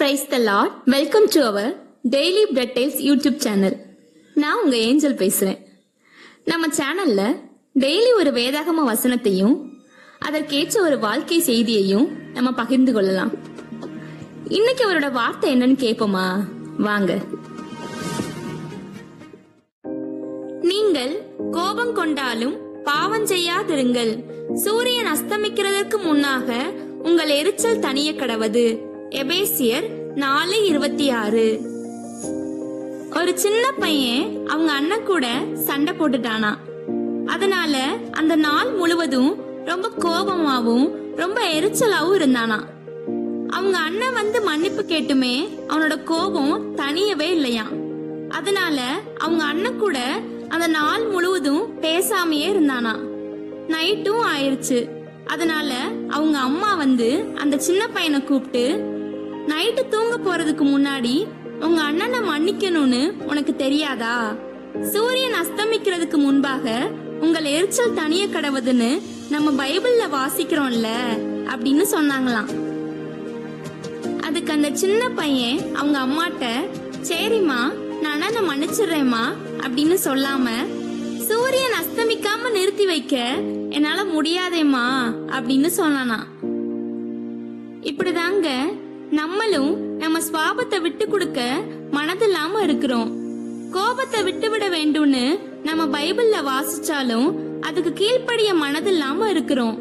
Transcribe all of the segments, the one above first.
Praise the Lord. Welcome to our Daily Bread Tales YouTube channel. நான் உங்க angel பேசுறேன். நம்ம சேனல்ல டெய்லி ஒரு வேதாகம வசனத்தையும் அதற்கேற்ற ஒரு வாழ்க்கை செய்தியையும் நம்ம பகிர்ந்து கொள்ளலாம். இன்னைக்கு அவரோட வார்த்தை என்னன்னு கேட்போமா? வாங்க. நீங்கள் கோபம் கொண்டாலும் பாவம் செய்யாதிருங்கள். சூரியன் அஸ்தமிக்கிறதற்கு முன்னாக உங்கள் எரிச்சல் தனிய கடவது. எபேசியர் 4:26. ஒரு சின்ன பையன் அவங்க அண்ணன் கூட சண்டை போட்டுட்டானா. அதனால அந்த நாள் முழுவதும் ரொம்ப கோபமாவும் ரொம்ப எரிச்சலாவும் இருந்தானா. அவங்க அண்ணன் வந்து மன்னிப்பு கேட்டுமே அவனோட கோபம் தனியவே இல்லையா. அதனால அவங்க அண்ணன் கூட அந்த நாள் முழுவதும் பேசாமையே இருந்தானா. நைட்டும் ஆயிருச்சு. அதனால அவங்க அம்மா வந்து அந்த சின்ன பையனை கூப்பிட்டு, நைட்டு தூங்க போறதுக்கு முன்னாடி உங்க அண்ணனை மன்னிக்கணும்னு உனக்கு தெரியாதா? சூரியன் அஸ்தமிக்கிறதுக்கு முன்பாக உங்கள் எரிச்சல் தனிய கடவுதுன்னு நம்ம பைபிள்ல வாசிக்கிறோம்ல அப்படின்னு சொன்னாங்களாம். அதுக்கு அந்த சின்ன பையன் அவங்க அம்மாட்ட, சரிம்மா நான் அண்ணனை மன்னிச்சிடுறேம்மா அப்படின்னு சொல்லாம, சூரியன் அஸ்தமிக்காம நிறுத்தி வைக்க என்னால முடியாதேம்மா அப்படின்னு சொன்னானா. இப்படிதாங்க நம்மளும் நம்ம சுவாபத்தை விட்டு கொடுக்க மனதில்லாம இருக்கிறோம். கோபத்தை விட்டு விட வேண்டும்னு நம்ம பைபிள்ல வாசிச்சாலும் அதுக்கு கீழ்ப்படிய மனதில்லாம இருக்கிறோம்.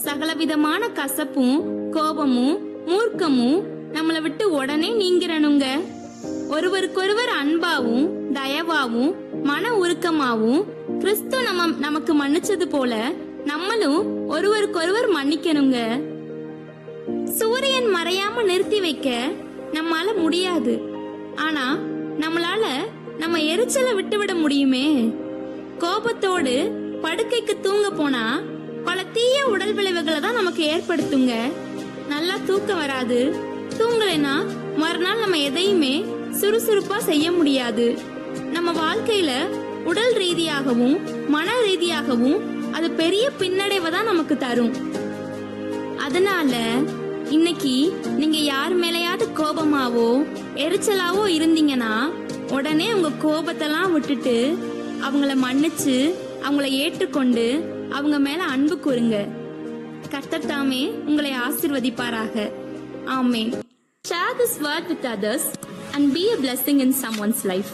சகலவிதமான கசப்பும் கோபமும் மூர்க்கமும் நம்மளை விட்டு உடனே நீங்கிறனுங்க. ஒருவருக்கொருவர் அன்பாவும் தயவாவும் மன உருக்கமாவும் கிறிஸ்து நமக்கு மன்னிச்சது போல நம்மளும் ஒருவருக்கொருவர் மன்னிக்கணுங்க. சூரியன் மறையாம நிறுத்தி வைக்க நம்மால முடியாது. ஆனா நம்மளால நம்ம எரிச்சலை விட்டுவிட முடியுமே. கோபத்தோடு படுக்கைக்கு தூங்க போனா பல தீய உடல் விளைவுகளை தான் நமக்கு ஏற்படுத்துங்க. நல்லா தூக்கம் வராது. தூங்கலைன்னா மறுநாள் நம்ம எதையுமே சுறுசுறுப்பா செய்ய முடியாது. நம்ம வாழ்க்கையில உடல் ரீதியாகவும் மன ரீதியாகவும் அது பெரிய பின்னடைவை தான் நமக்கு தரும். அதனால இன்னைக்கு நீங்க யார் மேலையாவது கோபமாவோ எரிச்சலாவோ இருந்தீங்கன்னா உடனே உங்க கோபத்தெல்லாம் விட்டுட்டு அவங்கள மன்னிச்சு அவங்கள ஏற்றுக்கொண்டு அவங்க மேல அன்பு கூறுங்க. கர்த்தர் தாமே உங்களை ஆசீர்வதிப்பாராக. ஆமென். Share this word with others and be a blessing in someone's life.